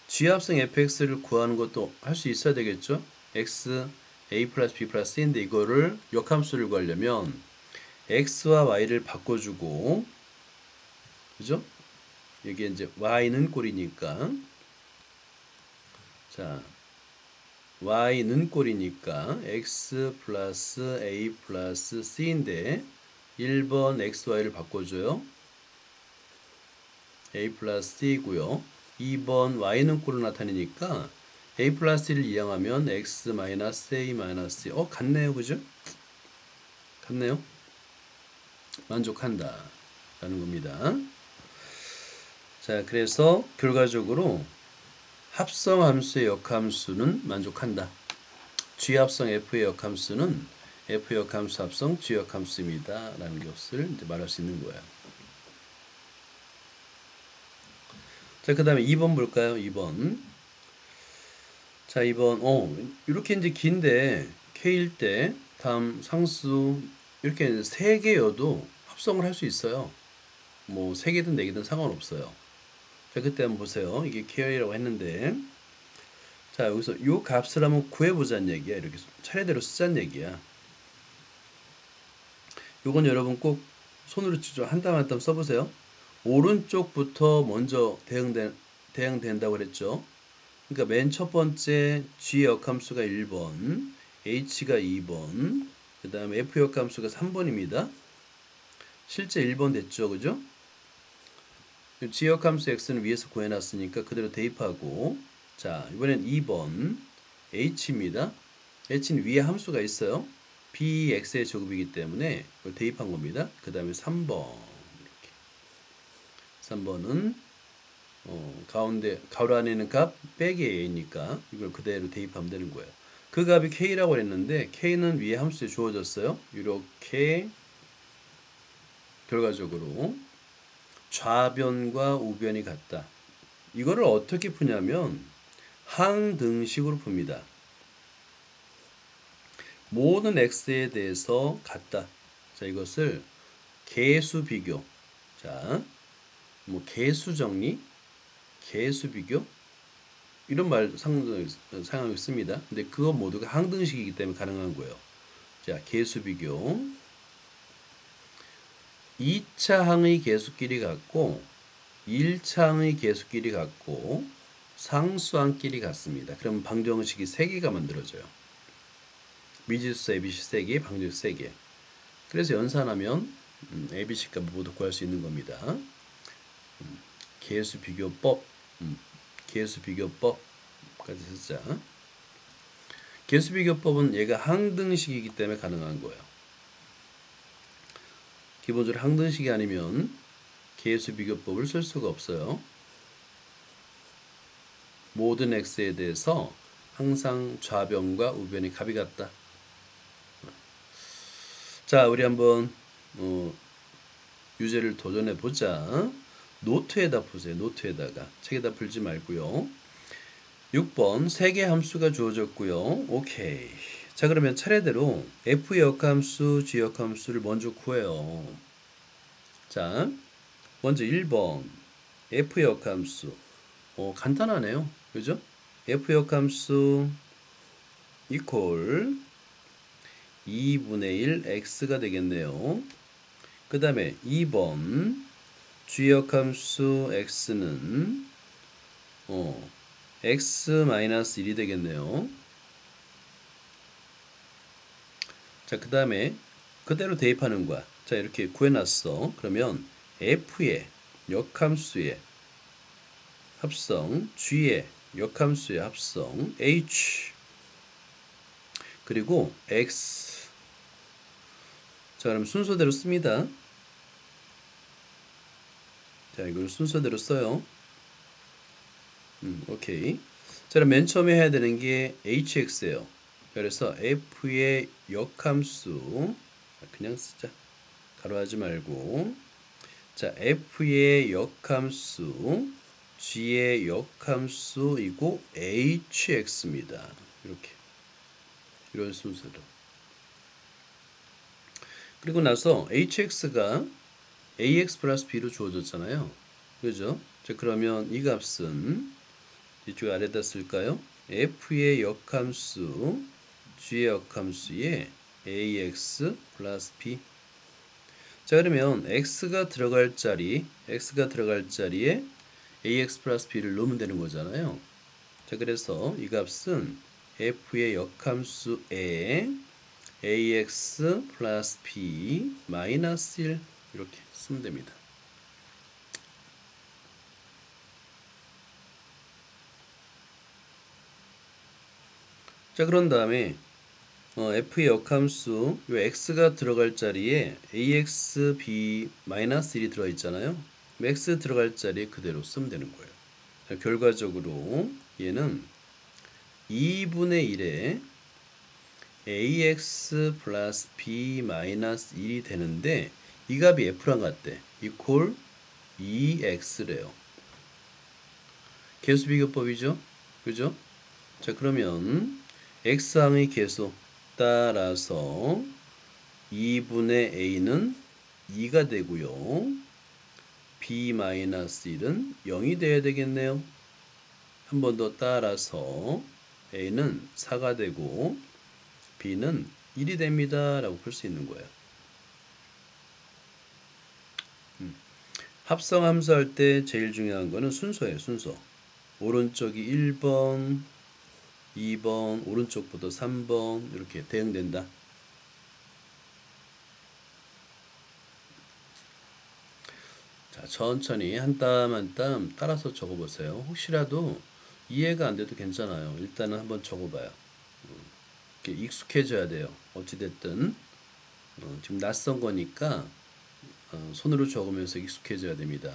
G합성 fx를 구하는 것도 할 수 있어야 되겠죠. x a 플러스 b 플러스 c인데 이거를 역함수를 구하려면 x와 y를 바꿔주고 그죠? 여기 이제 y는 꼴이니까 자 y는 꼴이니까 x 플러스 a 플러스 c인데 1번 x, y를 바꿔줘요. a 플러스 c고요. 2번 y는 꼴로 나타내니까 a 플러스 1을 이항하면 x 마이너스 a 마이너스 같네요. 그죠? 같네요. 만족한다 라는 겁니다. 자, 그래서 결과적으로 합성함수의 역함수는 만족한다. G합성 F의 역함수는 F 역함수 합성 G 역함수입니다 라는 것을 이제 말할 수 있는 거예요. 자, 그 다음에 2번 볼까요? 2번. 자, 2번. 이렇게 이제 긴데, K일 때, 다음 상수, 이렇게 3개여도 합성을 할 수 있어요. 뭐, 3개든 4개든 상관없어요. 자, 그때 한번 보세요. 이게 K이라고 했는데, 자, 여기서 요 값을 한번 구해보자는 얘기야. 이렇게 차례대로 쓰자는 얘기야. 요건 여러분 꼭 손으로 직접 한 땀 한 땀 써보세요. 오른쪽부터 먼저 대응된다고 그랬죠. 그러니까 맨 첫 번째 G 역함수가 1번, H가 2번, 그 다음에 F 역함수가 3번입니다. 실제 1번 됐죠, 그죠? G 역함수 X는 위에서 구해놨으니까 그대로 대입하고, 자, 이번엔 2번 H입니다. H는 위에 함수가 있어요. Bx의 제곱이기 때문에 그걸 대입한 겁니다. 그 다음에 3번 이렇게 3번은 가운데 가로 안에 있는 값 빼기 a니까 이걸 그대로 대입하면 되는 거예요. 그 값이 k라고 했는데 k는 위에 함수에 주어졌어요. 이렇게 결과적으로 좌변과 우변이 같다. 이거를 어떻게 푸냐면 항등식으로 풉니다. 모든 x에 대해서 같다. 자, 이것을 개수 비교. 자, 뭐 개수 정리, 개수 비교 이런 말 사용하고 있습니다. 근데 그거 모두가 항등식이기 때문에 가능한 거예요. 자, 개수 비교. 2차 항의 개수끼리 같고 1차 항의 개수끼리 같고 상수항끼리 같습니다. 그럼 방정식이 3개가 만들어져요. 미지수 ABC 3개, 방정식 3개. 그래서 연산하면 ABC 값 모두 구할 수 있는 겁니다. 개수 비교법, 개수 비교법까지 쓰자. 개수 비교법은 얘가 항등식이기 때문에 가능한 거예요. 기본적으로 항등식이 아니면 계수 비교법을 쓸 수가 없어요. 모든 x에 대해서 항상 좌변과 우변이 값이 같다. 자, 우리 한번 유제를 도전해 보자. 노트에다 보세요. 노트에다가. 책에다 풀지 말고요. 6번 세 개 함수가 주어졌고요. 오케이. 자, 그러면 차례대로 f의 역함수, g 역함수를 먼저 구해요. 자, 먼저 1번 f의 역함수. 간단하네요. 그죠? f의 역함수 이퀄 2분의 1 x가 되겠네요. 그 다음에 2번 g 역함수 x는 x-1이 되겠네요. 자, 그 다음에 그대로 대입하는 거야. 자, 이렇게 구해놨어. 그러면 f의 역함수의 합성, g의 역함수의 합성, h 그리고 x. 자, 그럼 순서대로 씁니다. 자, 이걸 순서대로 써요. 오케이. 자, 그럼 맨 처음에 해야 되는 게 hx예요. 그래서 f의 역함수 그냥 쓰자. 가로하지 말고. 자, f의 역함수 g의 역함수이고 hx입니다. 이렇게 이런 순서로. 그리고 나서 hx가 ax 플러스 b로 주어졌잖아요. 그죠? 자, 그러면 이 값은 이쪽 아래다 쓸까요? f의 역함수 g의 역함수에 ax 플러스 b. 자, 그러면 x가 들어갈 자리에 ax 플러스 b를 넣으면 되는 거잖아요. 자, 그래서 이 값은 f의 역함수에 ax 플러스 b 마이너스 1 이렇게 쓰면 됩니다. 자, 그런 다음에 f의 역함수 요 x가 들어갈 자리에 ax b 마이너스 1이 들어있잖아요. x 들어갈 자리에 그대로 쓰면 되는 거예요. 자, 결과적으로 얘는 2분의 1에 ax 플러스 b 마이너스 1이 되는데 이 값이 f랑 같대. 이퀄 2x래요. 계수 비교법이죠. 그죠? 자, 그러면 x항의 계수 따라서 2분의 a는 2가 되고요. b-1은 0이 되어야 되겠네요. 한 번 더 따라서 a는 4가 되고 b는 1이 됩니다. 라고 풀 수 있는 거예요. 합성 함수할 때 제일 중요한 거는 순서예요. 순서. 오른쪽이 1번, 2번, 오른쪽부터 3번 이렇게 대응된다. 자, 천천히 한 땀 한 땀 따라서 적어보세요. 혹시라도 이해가 안 돼도 괜찮아요. 일단은 한번 적어봐요. 이렇게 익숙해져야 돼요. 어찌됐든 지금 낯선 거니까 손으로 적으면서 익숙해져야 됩니다.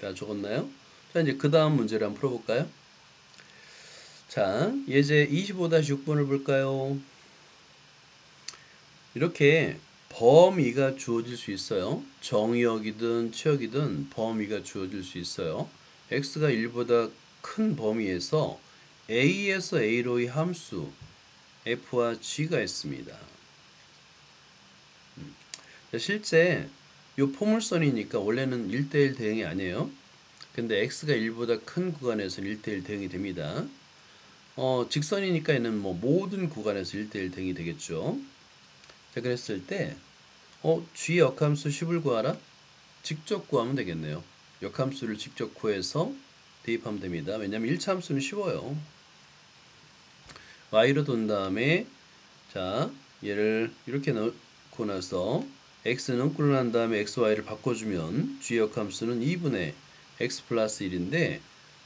자, 적었나요? 자, 이제 그 다음 문제를 한번 풀어볼까요? 자, 예제 25-6번을 볼까요? 이렇게 범위가 주어질 수 있어요. 정의역이든 치역이든 범위가 주어질 수 있어요. x가 1보다 큰 범위에서 a에서 a로의 함수 f와 g가 있습니다. 실제 이 포물선이니까 원래는 1대1 대응이 아니에요. 근데 x가 1보다 큰 구간에서는 1대1 대응이 됩니다. 직선이니까 얘는 뭐 모든 구간에서 1대1 대응이 되겠죠. 자, 그랬을 때 g 역함수 10을 구하라? 직접 구하면 되겠네요. 역함수를 직접 구해서 대입하면 됩니다. 왜냐하면 1차 함수는 쉬워요. y로 돈 다음에 자 얘를 이렇게 넣고 나서 x는 꿀난 다음에 xy를 바꿔주면 g 역함수는 2분의 x 플러스 1인데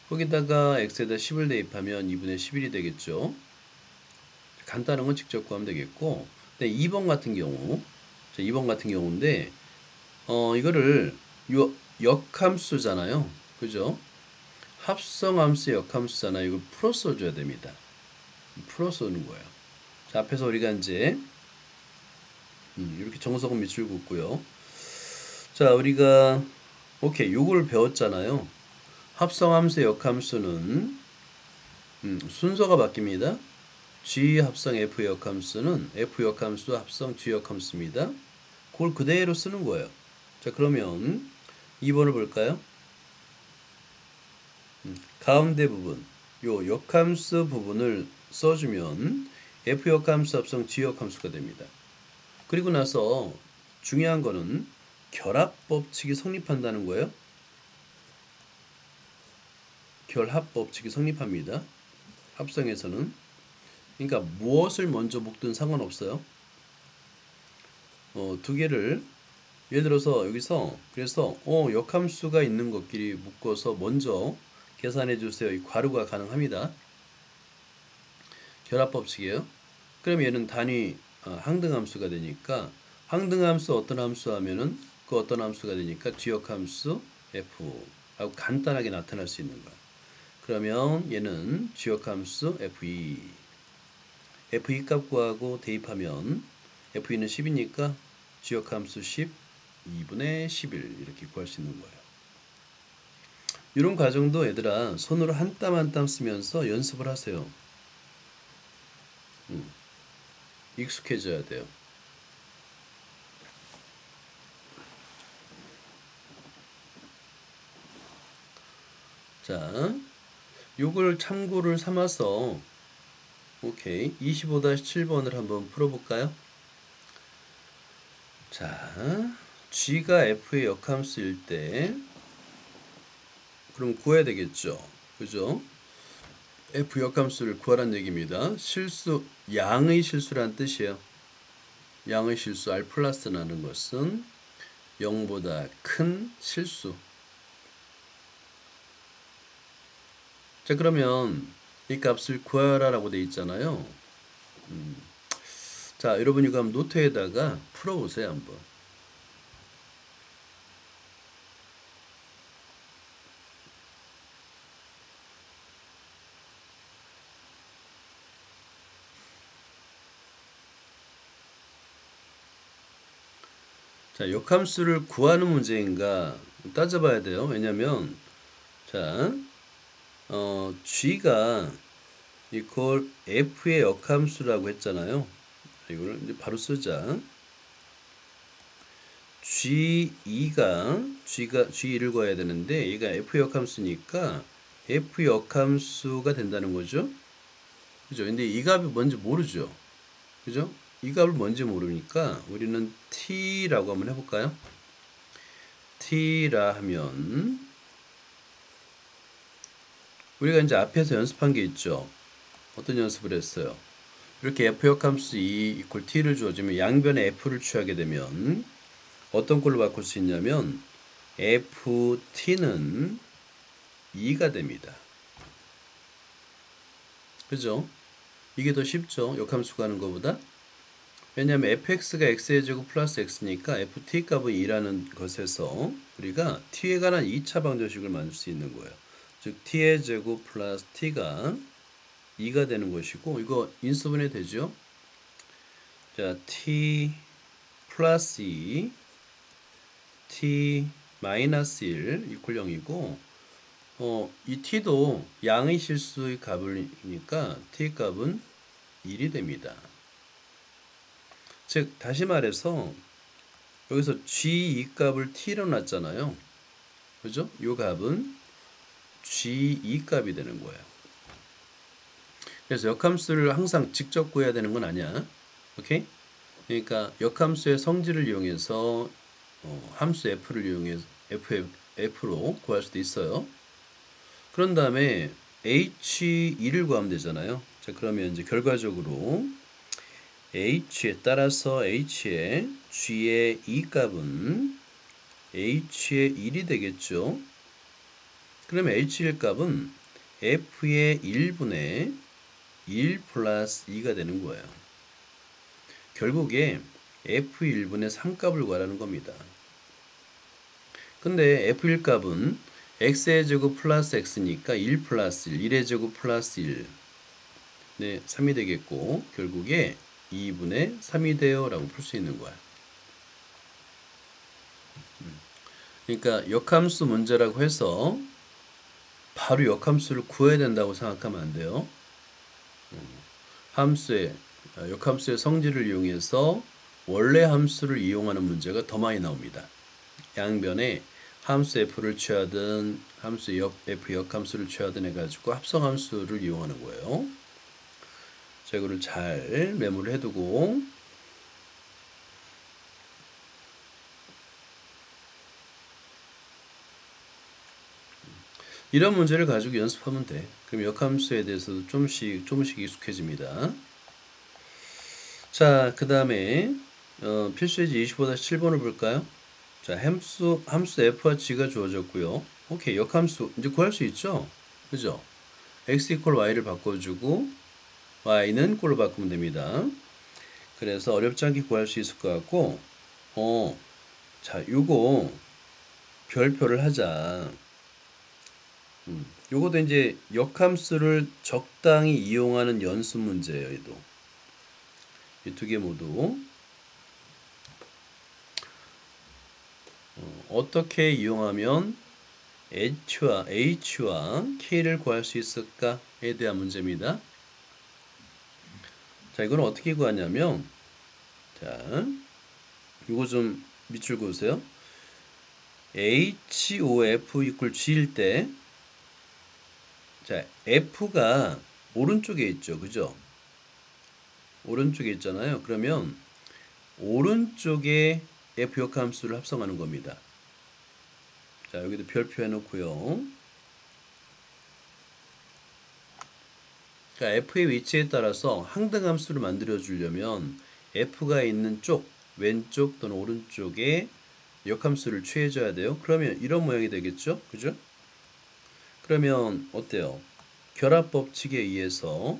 거기다가 x에다 10을 대입하면 2분의 11이 되겠죠. 간단한 건 직접 구하면 되겠고, 근데 2번 같은 경우, 자, 2번 같은 경우인데 이거를 역함수잖아요. 그죠? 합성함수 역함수잖아요. 이걸 풀어 써줘야 됩니다. 풀어 써는 거예요. 자, 앞에서 우리가 이제 이렇게 정석은 밑줄 긋고요. 자, 우리가 오케이 요걸 배웠잖아요. 합성함수 역함수는 순서가 바뀝니다. G 합성 F 역함수는 F 역함수 합성 G 역함수입니다. 그걸 그대로 쓰는 거예요. 자, 그러면 2번을 볼까요? 가운데 부분, 요 역함수 부분을 써주면 F 역함수 합성 G 역함수가 됩니다. 그리고 나서 중요한 거는 결합 법칙이 성립한다는 거예요. 결합 법칙이 성립합니다. 합성에서는. 그러니까 무엇을 먼저 묶든 상관없어요. 두 개를 예를 들어서 여기서 그래서 역함수가 있는 것끼리 묶어서 먼저 계산해 주세요. 이 괄호가 가능합니다. 결합 법칙이에요. 그럼 얘는 단위 항등함수가 되니까 항등함수 어떤 함수 하면은 그 어떤 함수가 되니까 G역함수 F하고 간단하게 나타날 수 있는 거야. 그러면 얘는 G역함수 Fe 값 구하고 대입하면 Fe는 10이니까 G역함수 10 2분의 11 이렇게 구할 수 있는 거예요. 이런 과정도 얘들아 손으로 한 땀 한 땀 쓰면서 연습을 하세요. 익숙해져야 돼요. 자, 요걸 참고를 삼아서 오케이 25-7번을 한번 풀어볼까요? 자, G가 F의 역함수일 때 그럼 구해야 되겠죠. 그죠? F 역함수를 구하란 얘기입니다. 실수, 양의 실수란 뜻이에요. 양의 실수 R 플러스라는 것은 0보다 큰 실수. 자, 그러면 이 값을 구하라라고 되어 있잖아요. 자, 여러분 이거 한번 노트에다가 풀어보세요, 한번. 자, 역함수를 구하는 문제인가 따져봐야 돼요. 왜냐면 자, G가 이걸 F의 역함수라고 했잖아요. 이걸 이제 바로 쓰자. G2를 구해야 되는데 얘가 F 역함수니까 F 역함수가 된다는 거죠. 그죠? 근데 이 값이 뭔지 모르죠. 그죠? 이 값을 뭔지 모르니까 우리는 T라고 한번 해볼까요? T라 하면 우리가 이제 앞에서 연습한 게 있죠. 어떤 연습을 했어요? 이렇게 F 역함수 2 이퀄 T를 주어지면 양변에 F를 취하게 되면 어떤 꼴로 바꿀 수 있냐면 FT는 2가 됩니다. 그죠? 이게 더 쉽죠? 역함수 구하는 것보다. 왜냐하면 fx가 x의 제곱 플러스 x니까 ft 값은 2라는 것에서 우리가 t에 관한 2차 방정식을 만들 수 있는 거예요. 즉 t의 제곱 플러스 t가 2가 되는 것이고 이거 인수분해 되죠? 자, t 플러스 2 t 마이너스 1 이퀄 0이고 이 t도 양의 실수의 값이니까 t 값은 1이 됩니다. 즉 다시 말해서 여기서 G2 값을 T로 놨잖아요. 그죠? 이 값은 G2 값이 되는 거예요. 그래서 역함수를 항상 직접 구해야 되는 건 아니야. 오케이? 그러니까 역함수의 성질을 이용해서 함수 F를 이용해서 F로 구할 수도 있어요. 그런 다음에 H2를 구하면 되잖아요. 자, 자, 그러면 이제 결과적으로 h에 따라서 h의 g의 2값은 h의 1이 되겠죠. 그러면 h1 값은 f의 1분의 1 플러스 2가 되는 거예요. 결국에 f1분의 3값을 구하라는 겁니다. 근데 f1 값은 x의 제곱 플러스 x니까 1 플러스 1, 1의 제곱 플러스 1, 네, 3이 되겠고 결국에 2분의 3이 돼요 라고 풀 수 있는 거야. 그러니까 역함수 문제라고 해서 바로 역함수를 구해야 된다고 생각하면 안 돼요. 역함수의 성질을 이용해서 원래 함수를 이용하는 문제가 더 많이 나옵니다. 양변에 함수 f를 취하든 함수 f 역함수를 취하든 해가지고 합성함수를 이용하는 거예요. 자, 이거를 잘 메모를 해두고 이런 문제를 가지고 연습하면 돼. 그럼 역함수에 대해서도 조금씩 익숙해집니다. 자, 그 다음에 필수예제 25-7번을 볼까요? 자, 함수 f와 g가 주어졌고요. 오케이, 역함수 이제 구할 수 있죠? 그죠? x 이퀄 y를 바꿔주고 y는 꼴로 바꾸면 됩니다. 그래서 어렵지 않게 구할 수 있을 것 같고 자, 요거 별표를 하자. 요것도 이제 역함수를 적당히 이용하는 연습 문제예요. 얘도 이 두 개 모두 어떻게 이용하면 h와 k를 구할 수 있을까에 대한 문제입니다. 자, 이건 어떻게 구하냐면, 자, 이거 좀 밑줄 그으세요. HOF 이퀄 G일 때, 자, F가 오른쪽에 있죠. 그죠? 오른쪽에 있잖아요. 그러면, 오른쪽에 F 역함수를 합성하는 겁니다. 자, 여기도 별표 해놓고요. 그러니까 F의 위치에 따라서 항등함수를 만들어 주려면 F가 있는 쪽, 왼쪽 또는 오른쪽에 역함수를 취해줘야 돼요. 그러면 이런 모양이 되겠죠? 그죠? 그러면 어때요? 결합법칙에 의해서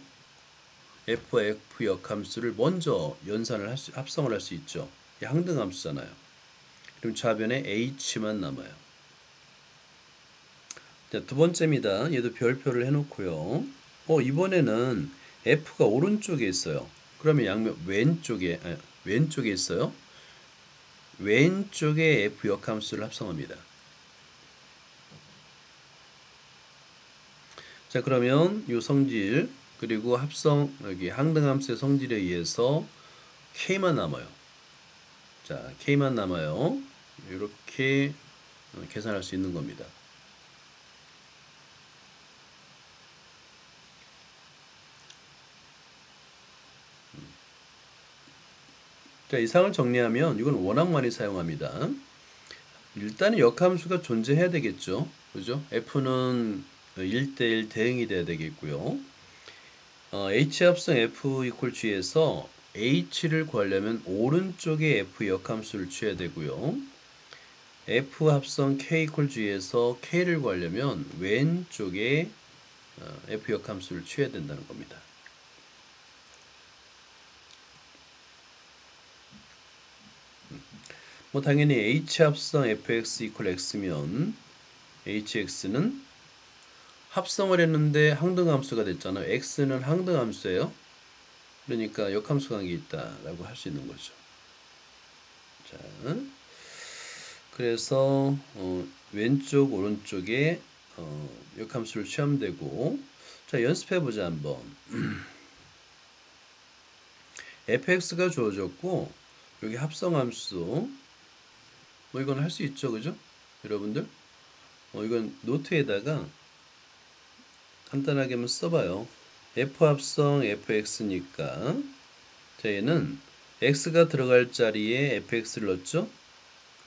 F와 F 역함수를 먼저 합성을 할 수 있죠. 이 항등함수잖아요. 그럼 좌변에 H만 남아요. 자, 두 번째입니다. 얘도 별표를 해놓고요. 이번에는 F가 오른쪽에 있어요. 그러면 양면 왼쪽에 있어요. 왼쪽에 F 역함수를 합성합니다. 자, 그러면 이 성질 그리고 여기 항등함수의 성질에 의해서 K만 남아요. 자, K만 남아요. 이렇게 계산할 수 있는 겁니다. 자, 이상을 정리하면 이건 워낙 많이 사용합니다. 일단은 역함수가 존재해야 되겠죠. 그죠? F는 1대1 대응이 돼야 되겠고요. H 합성 F 이퀄 G에서 H를 구하려면 오른쪽에 F 역함수를 취해야 되고요. F 합성 K 이퀄 G에서 K를 구하려면 왼쪽에 F 역함수를 취해야 된다는 겁니다. 뭐 당연히 H 합성 fx 이퀄 x면 hx는 합성을 했는데 항등함수가 됐잖아요. x는 항등함수예요. 그러니까 역함수 관계 있다라고 할 수 있는 거죠. 자, 그래서 왼쪽 오른쪽에 역함수를 취하되고 자, 연습해 보자 한번. fx가 주어졌고 여기 합성함수 뭐 이건 할 수 있죠, 그죠? 여러분들 이건 노트에다가 간단하게 한번 써봐요. f 합성 fx니까 자, 얘는 x가 들어갈 자리에 fx를 넣었죠?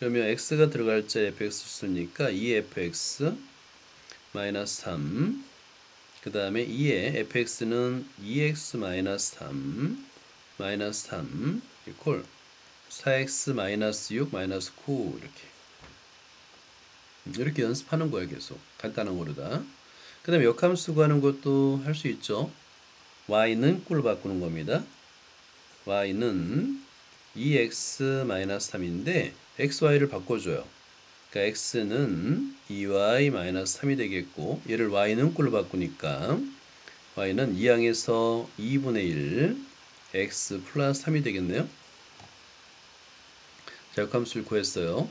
그러면 x가 들어갈 자리에 fx 쓰니까 2fx 마이너스 3 그 다음에 2에 fx는 2x 마이너스 3 마이너스 3 이퀄 4x 마이너스 6 마이너스 9 이렇게 연습하는 거예요. 계속 간단한 거로다. 그 다음에 역함수 구하는 것도 할 수 있죠. y는 꼴로 바꾸는 겁니다. y는 2x 마이너스 3인데 xy를 바꿔줘요. 그러니까 x는 2y 마이너스 3이 되겠고 얘를 y는 꼴로 바꾸니까 y는 2항에서 2분의 1 x 플러스 3이 되겠네요. 자, 역함수를 구했어요.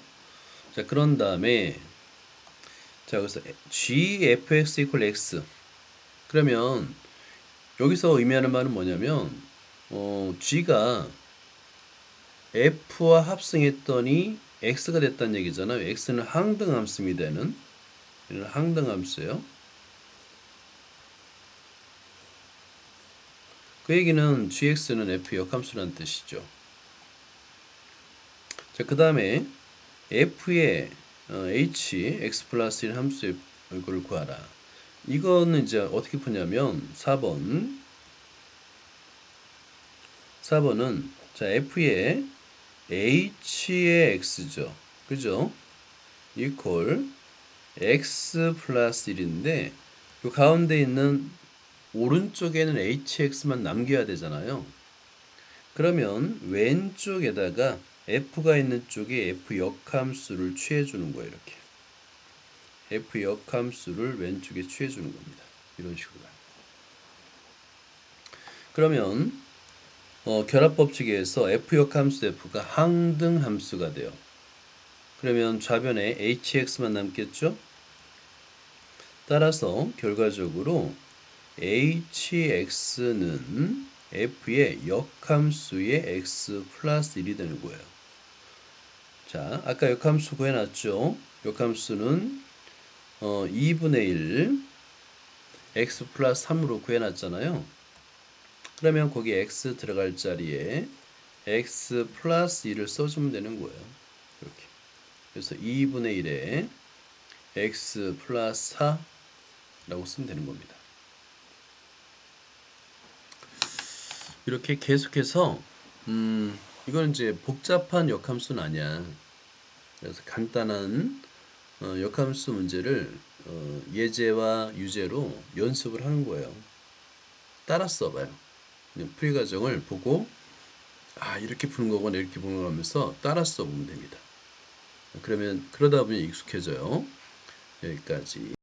자, 그런 다음에 자, 그래서 gfx equal x 그러면 여기서 의미하는 말은 뭐냐면 g가 f와 합성했더니 x가 됐다는 얘기잖아요. x는 항등함수이 되는 이는 항등함수예요. 그 얘기는 gx는 f 역함수라는 뜻이죠. 자, 그 다음에 f의 h x 플러스 1 함수의 이걸 구하라. 이거는 이제 어떻게 푸냐면 4번은 자 f의 h의 x죠. 그죠? 이퀄 x 플러스 1인데 이 가운데 있는 오른쪽에는 hx만 남겨야 되잖아요. 그러면 왼쪽에다가 f가 있는 쪽에 f 역함수를 취해 주는 거예요. 이렇게 f 역함수를 왼쪽에 취해 주는 겁니다. 이런 식으로. 그러면 결합법칙에서 f 역함수 f가 항등함수가 돼요. 그러면 좌변에 hx만 남겠죠? 따라서 결과적으로 hx는 f의 역함수의 x 플러스 1이 되는 거예요. 자, 아까 역함수 구해놨죠? 역함수는 2분의 1 x 플러스 3으로 구해놨잖아요. 그러면 거기 x 들어갈 자리에 x 플러스 1을 써주면 되는 거예요. 이렇게. 그래서 2분의 1에 x 플러스 4라고 쓰면 되는 겁니다. 이렇게 계속해서 이건 이제 복잡한 역함수는 아니야. 그래서 간단한 역함수 문제를 예제와 유제로 연습을 하는 거예요. 따라 써봐요. 풀이 과정을 보고 이렇게 푸는 거구나 이렇게 푸는 거 하면서 따라 써보면 됩니다. 그러면 그러다 보면 익숙해져요. 여기까지.